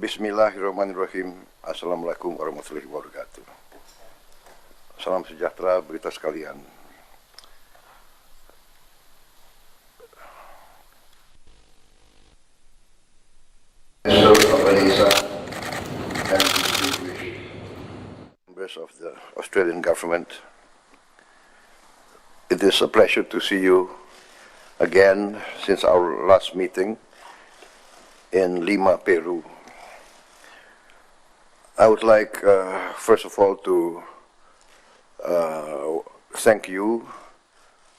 Bismillahirrahmanirrahim. Assalamualaikum warahmatullahi wabarakatuh. Salam sejahtera berita sekalian. And members of the Australian government, it is a pleasure to see you again since our last meeting in Lima, Peru. I would like, first of all, to thank you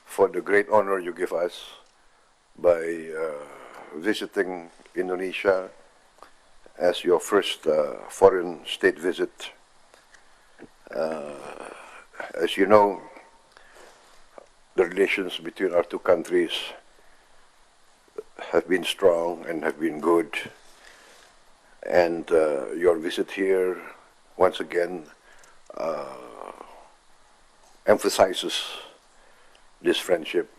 for the great honor you give us by visiting Indonesia as your first foreign state visit. As you know, the relations between our two countries have been strong and have been good. And your visit here, once again, emphasizes this friendship,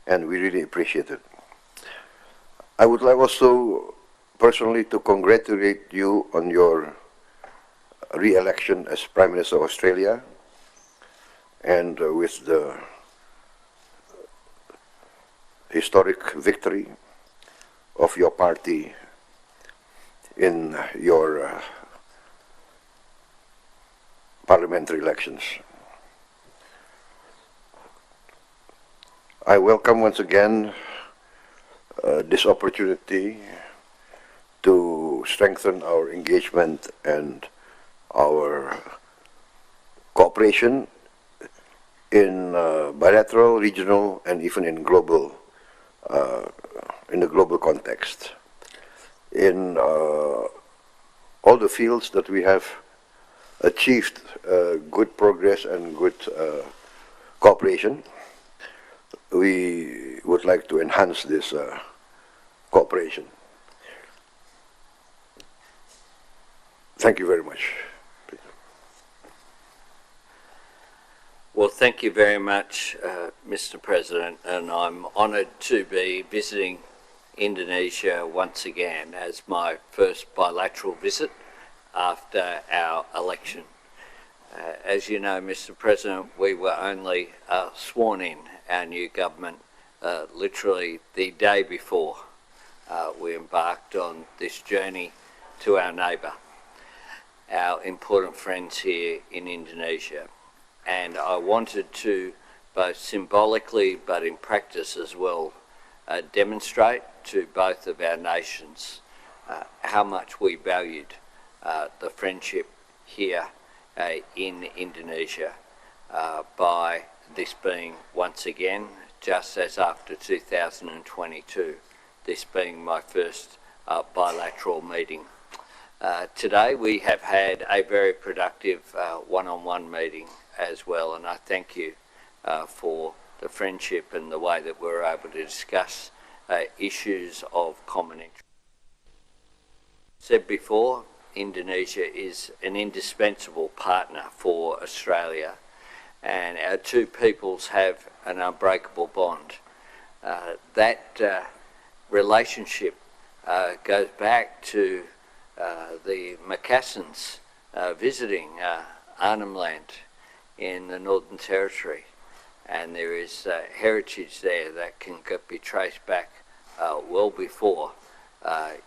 and we really appreciate it. I would like also personally to congratulate you on your re-election as Prime Minister of Australia, and with the historic victory of your party in your parliamentary elections. I welcome once again this opportunity to strengthen our engagement and our cooperation in bilateral, regional, and even in global, in the global context. In all the fields that we have achieved good progress and good cooperation, we would like to enhance this cooperation. Thank you very much. Well, thank you very much, Mr. President, and I'm honoured to be visiting Indonesia once again as my first bilateral visit after our election. As you know, Mr. President, we were only sworn in our new government literally the day before we embarked on this journey to our neighbour, our important friends here in Indonesia. And I wanted to, both symbolically but in practice as well, demonstrate to both of our nations how much we valued the friendship here in Indonesia by this being once again, just as after 2022, this being my first bilateral meeting. Today we have had a very productive one-on-one meeting as well, and I thank you for the friendship and the way that we're able to discuss issues of common interest. Said before, Indonesia is an indispensable partner for Australia, and our two peoples have an unbreakable bond. That relationship goes back to the Macassans visiting Arnhem Land in the Northern Territory, and there is heritage there that can be traced back well before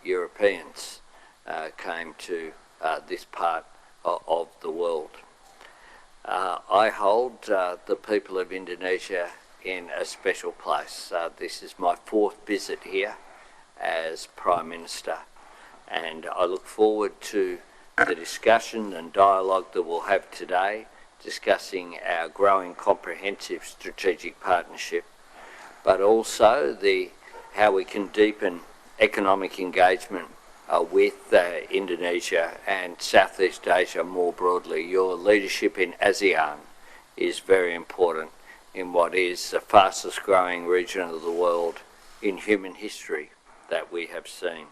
Europeans came to this part of the world. I hold the people of Indonesia in a special place. This is my fourth visit here as Prime Minister, and I look forward to the discussion and dialogue that we'll have today, discussing our growing comprehensive strategic partnership, but also how we can deepen economic engagement with Indonesia and Southeast Asia more broadly. Your leadership in ASEAN is very important in what is the fastest growing region of the world in human history that we have seen.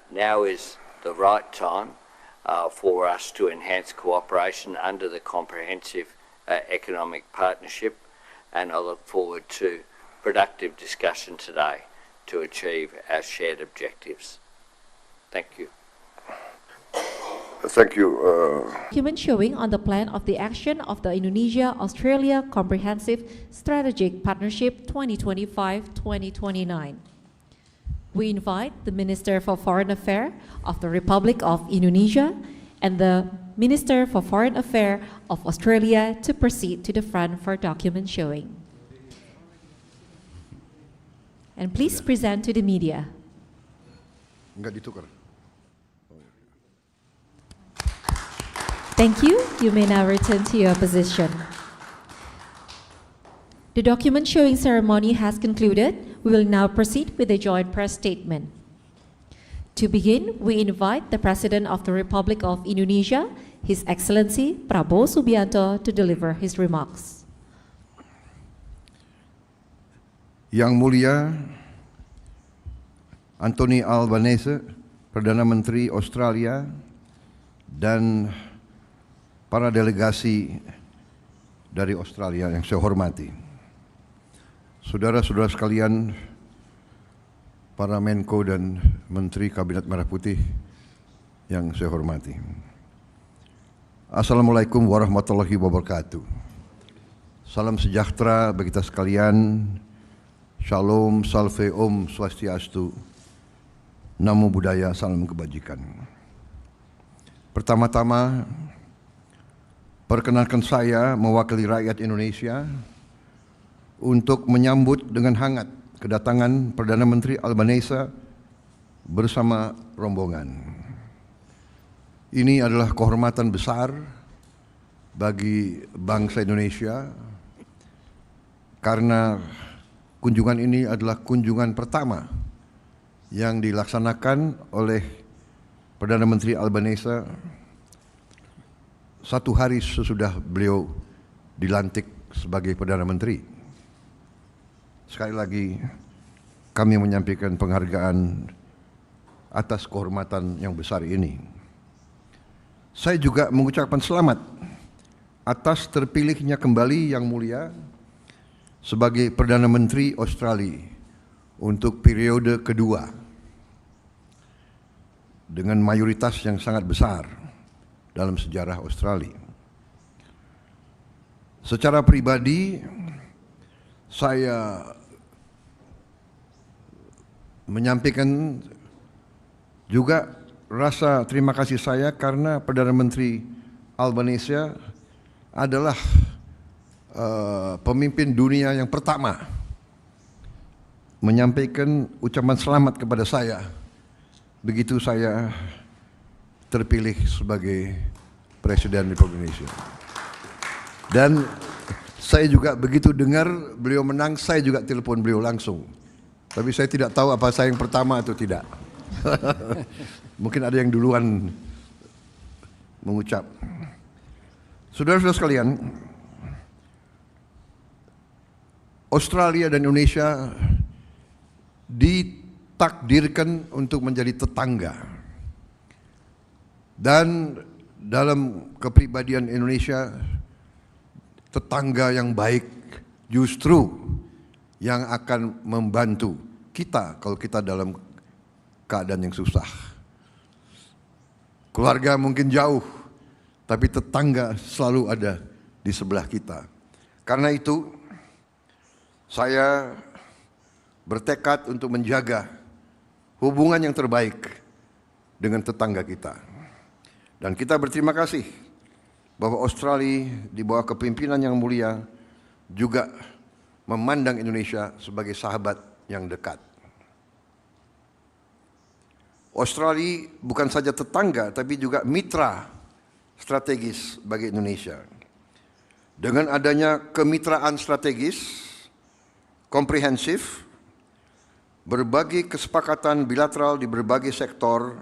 Now is the right time for us to enhance cooperation under the comprehensive economic partnership, and I look forward to productive discussion today to achieve our shared objectives. Thank you. Thank you. Document showing on the plan of the action of the Indonesia-Australia Comprehensive Strategic Partnership 2025-2029. We invite the Minister for Foreign Affairs of the Republic of Indonesia and the Minister for Foreign Affairs of Australia to proceed to the front for document showing. And please present to the media. Enggak ditukar. Thank you. You may now return to your position. The document showing ceremony has concluded. We will now proceed with the joint press statement. To begin, we invite the President of the Republic of Indonesia, His Excellency Prabowo Subianto, to deliver his remarks. Yang Mulia Anthony Albanese, Perdana Menteri Australia, dan para delegasi dari Australia yang saya hormati. Saudara-saudara sekalian, para Menko dan Menteri Kabinet Merah Putih yang saya hormati. Assalamualaikum warahmatullahi wabarakatuh. Salam sejahtera bagi kita sekalian. Shalom, salve, om, swastiastu, namo buddhaya, salam kebajikan. Pertama-tama, perkenalkan saya mewakili rakyat Indonesia untuk menyambut dengan hangat kedatangan Perdana Menteri Albanese bersama rombongan. Ini adalah kehormatan besar bagi bangsa Indonesia karena kunjungan ini adalah kunjungan pertama yang dilaksanakan oleh Perdana Menteri Albanese satu hari sesudah beliau dilantik sebagai Perdana Menteri. Sekali lagi kami menyampaikan penghargaan atas kehormatan yang besar ini. Saya juga mengucapkan selamat atas terpilihnya kembali Yang Mulia sebagai Perdana Menteri Australia untuk periode kedua dengan mayoritas yang sangat besar dalam sejarah Australia. Secara pribadi, saya menyampaikan juga rasa terima kasih saya karena Perdana Menteri Albanese adalah pemimpin dunia yang pertama menyampaikan ucapan selamat kepada saya begitu saya terpilih sebagai Presiden Republik Indonesia. Dan saya juga begitu dengar beliau menang, saya juga telepon beliau langsung. Tapi saya tidak tahu apa saya yang pertama atau tidak. Mungkin ada yang duluan mengucap. Saudara-saudara sekalian, Australia dan Indonesia ditakdirkan untuk menjadi tetangga. Dan dalam kepribadian Indonesia, tetangga yang baik justru yang akan membantu kita kalau kita dalam keadaan yang susah. Keluarga mungkin jauh, tapi tetangga selalu ada di sebelah kita. Karena itu, saya bertekad untuk menjaga hubungan yang terbaik dengan tetangga kita. Dan kita berterima kasih bahwa Australia di bawah kepemimpinan Yang Mulia juga memandang Indonesia sebagai sahabat yang dekat. Australia bukan saja tetangga, tapi juga mitra strategis bagi Indonesia. Dengan adanya kemitraan strategis, komprehensif, berbagai kesepakatan bilateral di berbagai sektor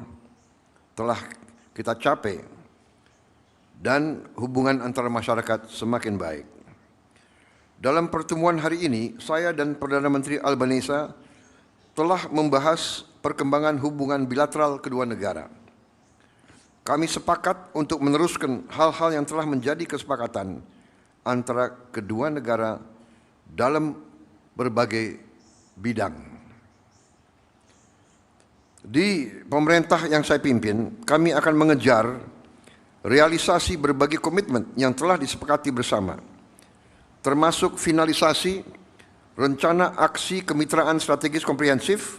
telah kita capai dan hubungan antara masyarakat semakin baik. Dalam pertemuan hari ini, saya dan Perdana Menteri Albanese telah membahas perkembangan hubungan bilateral kedua negara. Kami sepakat untuk meneruskan hal-hal yang telah menjadi kesepakatan antara kedua negara dalam berbagai bidang. Di pemerintah yang saya pimpin, kami akan mengejar realisasi berbagai komitmen yang telah disepakati bersama, termasuk finalisasi rencana aksi kemitraan strategis komprehensif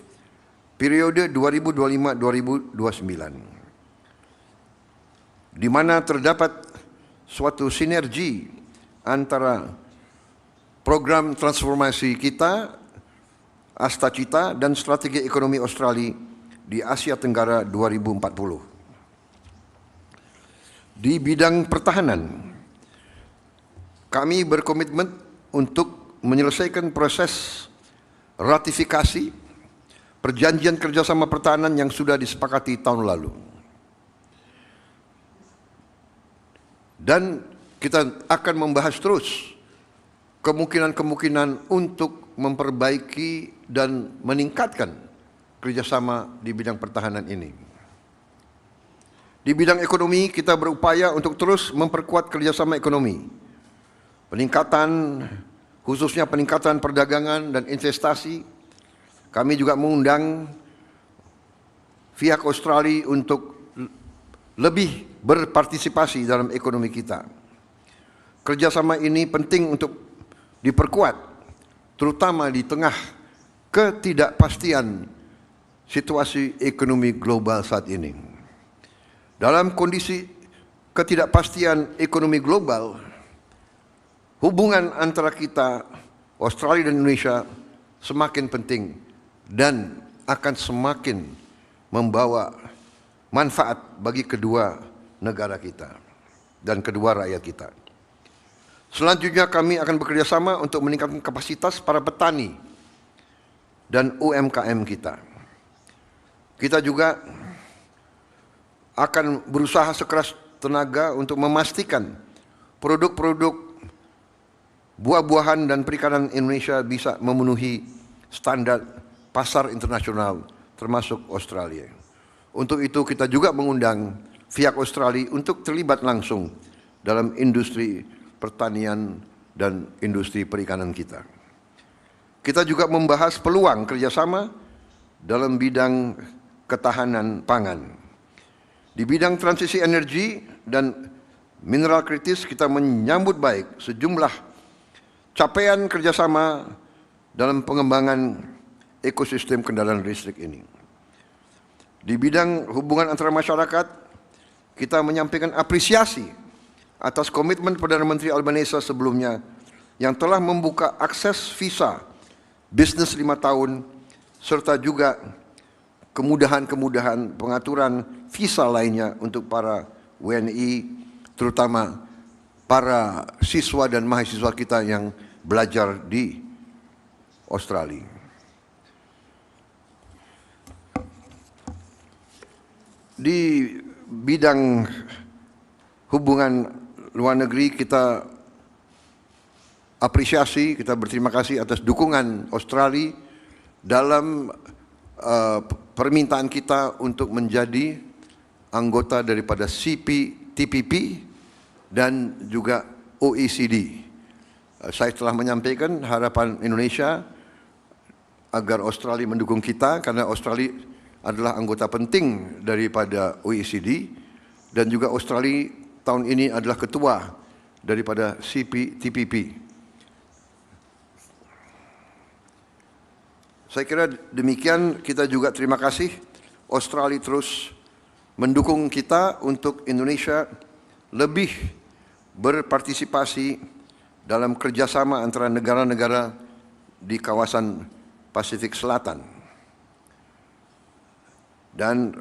periode 2025-2029, di mana terdapat suatu sinergi antara program transformasi kita, Astacita, dan strategi ekonomi Australia di Asia Tenggara 2040. Di bidang pertahanan, kami berkomitmen untuk menyelesaikan proses ratifikasi perjanjian kerjasama pertahanan yang sudah disepakati tahun lalu. Dan kita akan membahas terus kemungkinan-kemungkinan untuk memperbaiki dan meningkatkan kerjasama di bidang pertahanan ini. Di bidang ekonomi, kita berupaya untuk terus memperkuat kerjasama ekonomi, khususnya peningkatan perdagangan dan investasi. Kami juga mengundang pihak Australia untuk lebih berpartisipasi dalam ekonomi kita. Kerjasama ini penting untuk diperkuat, terutama di tengah ketidakpastian situasi ekonomi global saat ini. Dalam kondisi ketidakpastian ekonomi global, hubungan antara kita, Australia dan Indonesia, semakin penting dan akan semakin membawa manfaat bagi kedua negara kita dan kedua rakyat kita. Selanjutnya kami akan bekerjasama untuk meningkatkan kapasitas para petani dan UMKM kita. Kita juga akan berusaha sekeras tenaga untuk memastikan produk-produk buah-buahan dan perikanan Indonesia bisa memenuhi standar pasar internasional termasuk Australia. Untuk itu kita juga mengundang pihak Australia untuk terlibat langsung dalam industri pertanian dan industri perikanan kita. Kita juga membahas peluang kerjasama dalam bidang ketahanan pangan. Di bidang transisi energi dan mineral kritis, kita menyambut baik sejumlah capaian kerjasama dalam pengembangan ekosistem kendaraan listrik ini. Di bidang hubungan antara masyarakat, kita menyampaikan apresiasi atas komitmen Perdana Menteri Albanese sebelumnya yang telah membuka akses visa bisnis 5 tahun serta juga kemudahan-kemudahan pengaturan visa lainnya untuk para WNI, terutama para siswa dan mahasiswa kita yang belajar di Australia. Di bidang hubungan luar negeri, kita apresiasi, kita berterima kasih atas dukungan Australia dalam permintaan kita untuk menjadi anggota daripada CPTPP dan juga OECD. Saya telah menyampaikan harapan Indonesia agar Australia mendukung kita, karena Australia adalah anggota penting daripada OECD, dan juga Australia tahun ini adalah ketua daripada CPTPP. Saya kira demikian. Kita juga terima kasih Australia terus mendukung kita untuk Indonesia lebih berpartisipasi dalam kerjasama antara negara-negara di kawasan Pasifik Selatan. Dan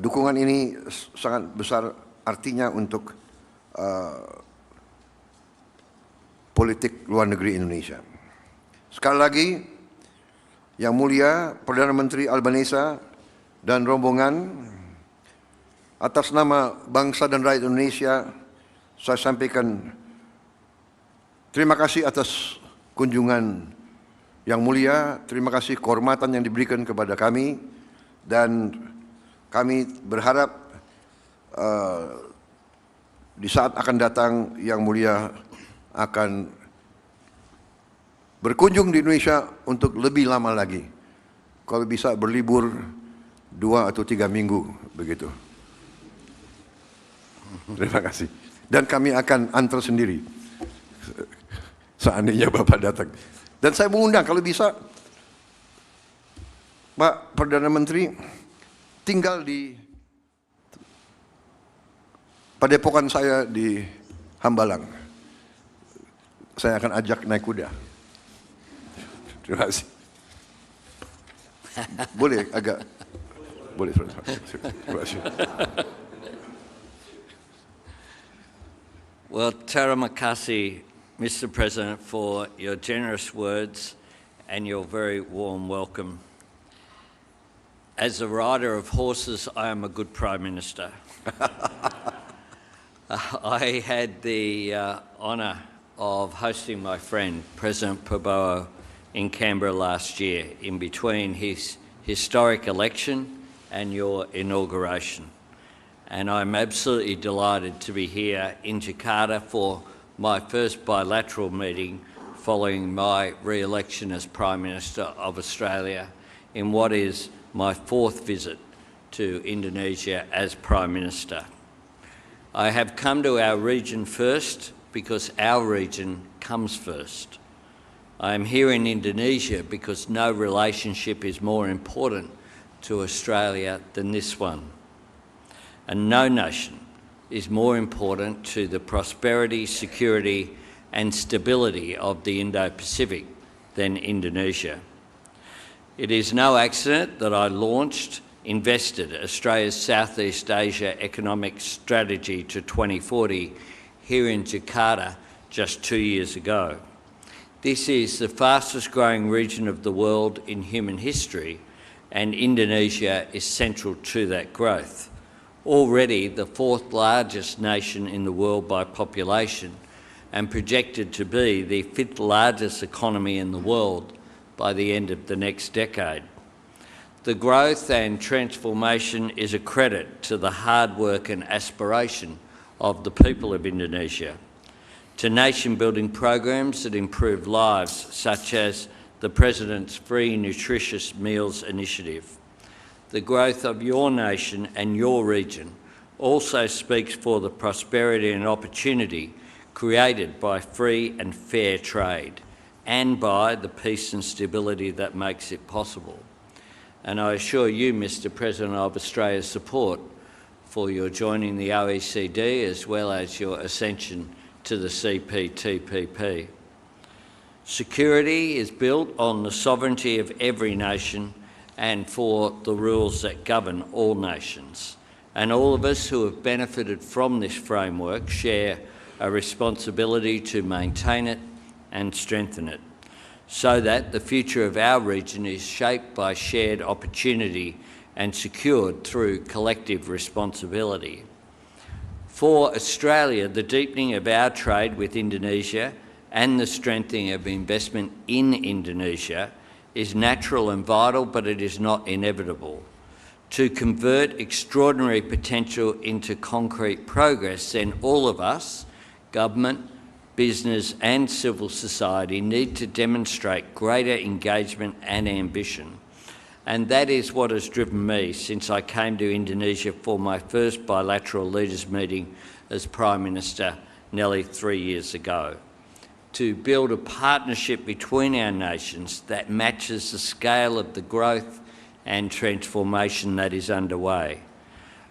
dukungan ini sangat besar artinya untuk politik luar negeri Indonesia. Sekali lagi, Yang Mulia Perdana Menteri Albanese dan rombongan, atas nama bangsa dan rakyat Indonesia, saya sampaikan terima kasih atas kunjungan Yang Mulia, terima kasih kehormatan yang diberikan kepada kami, dan kami berharap di saat akan datang Yang Mulia akan berkunjung di Indonesia untuk lebih lama lagi. Kalau bisa berlibur 2 atau 3 minggu begitu. Terima kasih. Dan kami akan antar sendiri seandainya Bapak datang. Dan saya mengundang kalau bisa Pak Perdana Menteri tinggal di padepokan saya di Hambalang. Saya akan ajak naik kuda. Terima kasih. Boleh agak boleh. Terima kasih. Well, terima kasih, Mr. President, for your generous words and your very warm welcome. As a rider of horses, I am a good Prime Minister. I had the honour of hosting my friend, President Prabowo, in Canberra last year, in between his historic election and your inauguration. And I'm absolutely delighted to be here in Jakarta for my first bilateral meeting following my re-election as Prime Minister of Australia in what is my fourth visit to Indonesia as Prime Minister. I have come to our region first because our region comes first. I am here in Indonesia because no relationship is more important to Australia than this one. And no nation is more important to the prosperity, security and stability of the Indo-Pacific than Indonesia. It is no accident that I invested Australia's Southeast Asia Economic Strategy to 2040 here in Jakarta just 2 years ago. This is the fastest growing region of the world in human history, and Indonesia is central to that growth. Already the fourth largest nation in the world by population and projected to be the fifth largest economy in the world by the end of the next decade. The growth and transformation is a credit to the hard work and aspiration of the people of Indonesia, to nation-building programs that improve lives, such as the President's Free Nutritious Meals Initiative. The growth of your nation and your region also speaks for the prosperity and opportunity created by free and fair trade and by the peace and stability that makes it possible. And I assure you, Mr. President, of Australia's support for your joining the OECD as well as your ascension to the CPTPP. Security is built on the sovereignty of every nation and for the rules that govern all nations. And all of us who have benefited from this framework share a responsibility to maintain it and strengthen it, so that the future of our region is shaped by shared opportunity and secured through collective responsibility. For Australia, the deepening of our trade with Indonesia and the strengthening of investment in Indonesia is natural and vital, but it is not inevitable. To convert extraordinary potential into concrete progress, then all of us, government, business and civil society, need to demonstrate greater engagement and ambition. And that is what has driven me since I came to Indonesia for my first bilateral leaders meeting as Prime Minister nearly 3 years ago. To build a partnership between our nations that matches the scale of the growth and transformation that is underway.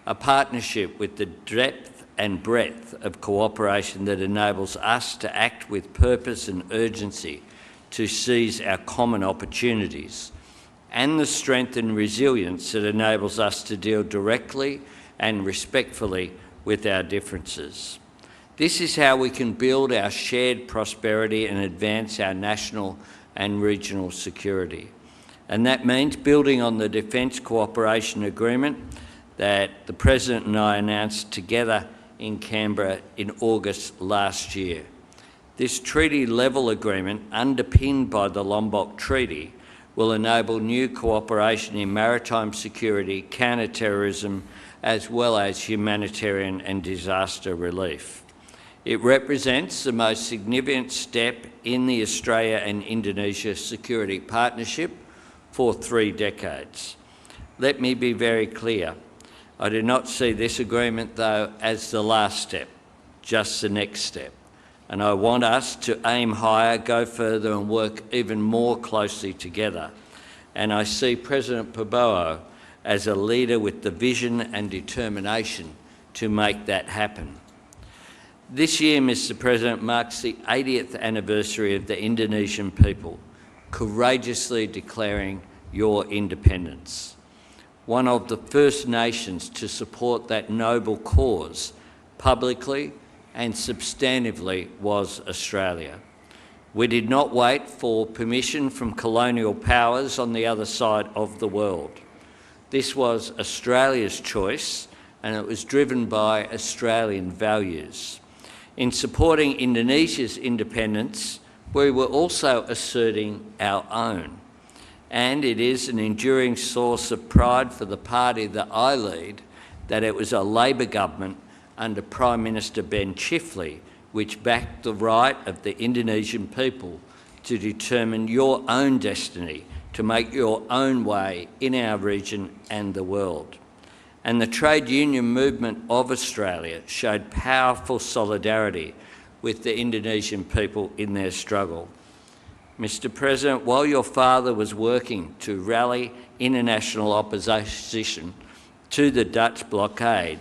A partnership with the depth and breadth of cooperation that enables us to act with purpose and urgency to seize our common opportunities, and the strength and resilience that enables us to deal directly and respectfully with our differences. This is how we can build our shared prosperity and advance our national and regional security. And that means building on the Defence Cooperation Agreement that the President and I announced together in Canberra in August last year. This treaty-level agreement, underpinned by the Lombok Treaty, will enable new cooperation in maritime security, counter-terrorism, as well as humanitarian and disaster relief. It represents the most significant step in the Australia and Indonesia security partnership for 3 decades. Let me be very clear. I do not see this agreement, though, as the last step, just the next step. And I want us to aim higher, go further and work even more closely together. And I see President Prabowo as a leader with the vision and determination to make that happen. This year, Mr. President, marks the 80th anniversary of the Indonesian people courageously declaring your independence. One of the first nations to support that noble cause publicly and substantively was Australia. We did not wait for permission from colonial powers on the other side of the world. This was Australia's choice, and it was driven by Australian values. In supporting Indonesia's independence, we were also asserting our own. And it is an enduring source of pride for the party that I lead that it was a Labor government under Prime Minister Ben Chifley which backed the right of the Indonesian people to determine your own destiny, to make your own way in our region and the world. And the trade union movement of Australia showed powerful solidarity with the Indonesian people in their struggle. Mr. President, while your father was working to rally international opposition to the Dutch blockade,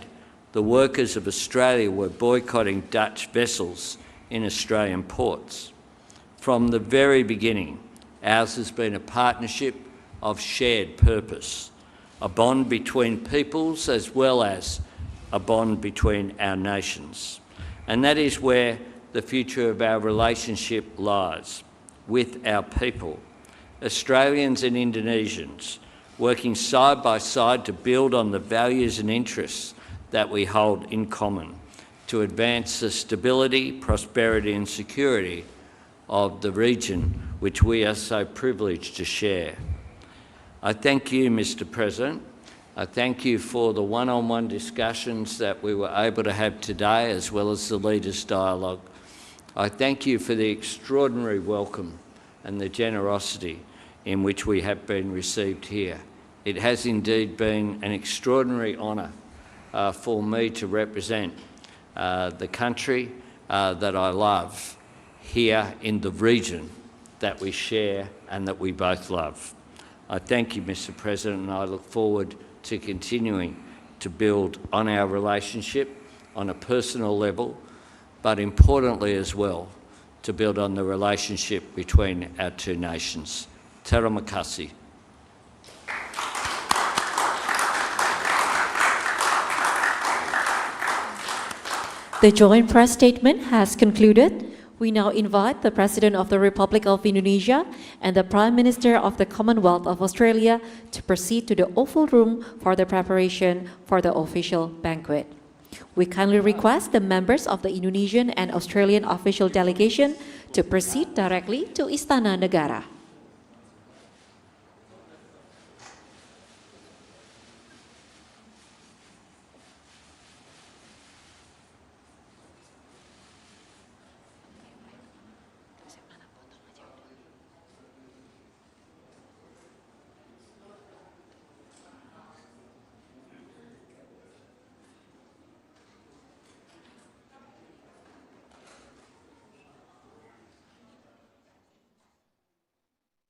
the workers of Australia were boycotting Dutch vessels in Australian ports. From the very beginning, ours has been a partnership of shared purpose, a bond between peoples as well as a bond between our nations. And that is where the future of our relationship lies, with our people, Australians and Indonesians, working side by side to build on the values and interests that we hold in common, to advance the stability, prosperity and security of the region which we are so privileged to share. I thank you, Mr. President. I thank you for the one-on-one discussions that we were able to have today, as well as the Leaders' Dialogue. I thank you for the extraordinary welcome and the generosity in which we have been received here. It has indeed been an extraordinary honour for me to represent the country that I love here in the region that we share and that we both love. I thank you, Mr. President, and I look forward to continuing to build on our relationship on a personal level, but importantly as well, to build on the relationship between our two nations. Terima kasih. The joint press statement has concluded. We now invite the President of the Republic of Indonesia and the Prime Minister of the Commonwealth of Australia to proceed to the Oval Room for the preparation for the official banquet. We kindly request the members of the Indonesian and Australian official delegation to proceed directly to Istana Negara.